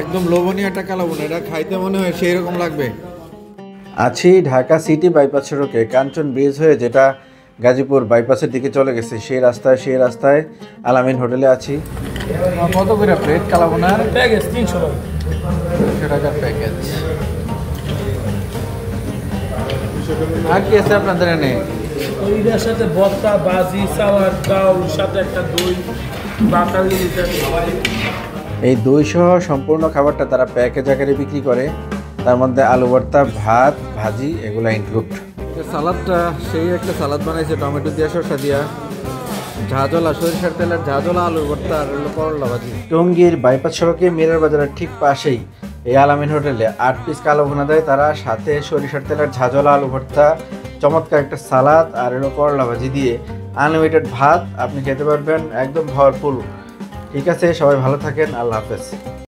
একদম লোভনীয় একটা কালাভুনা, এটা খাইতে মনে হয় সেই রকম লাগবে। আছি ঢাকা সিটি বাইপাস সড়কে কাঞ্চন ব্রিজ হয়ে, যেটা গাজীপুর বাইপাসের দিকে চলে গেছে, সেই রাস্তায় আলামিন হোটেলে আছি। কত করে প্লেট কালাভুনার? প্যাকেজ 300 টাকার প্যাকেজ। আর কি আছে আপনাদের এনে? ওইটার সাথে ভর্তা, ভাজি, সালাদ, ডাল, সাথে একটা দই, বাটালি। এই দই সহ সম্পূর্ণ খাবারটা তারা প্যাকেজ আকারে বিক্রি করে, তার মধ্যে আলু ভর্তা, ভাত, ভাজি এগুলো ইনক্লুড। সালাদটা সেই একটা সালাদ বানাইছে, টমেটো দিয়া, শসা দিয়া, ঝাঁঝলা সরিষার তেলের ঝাঁঝলা, আলু ভর্তা আর করলা ভাজি। টঙ্গীর বাইপাস সড়কে মিরার বাজারের ঠিক পাশেই এই আলামিন হোটেলে 8 পিস কালাভুনা দেয় তারা, সাথে সরিষার তেলের ঝাঁঝলা, আলু ভর্তা, চমৎকার একটা সালাদ আর করলা ভাজি দিয়ে আনলিমিটেড ভাত আপনি খেতে পারবেন, একদম ভরপুর। ঠিক আছে, সবাই ভালো থাকেন, আল্লাহ হাফেজ।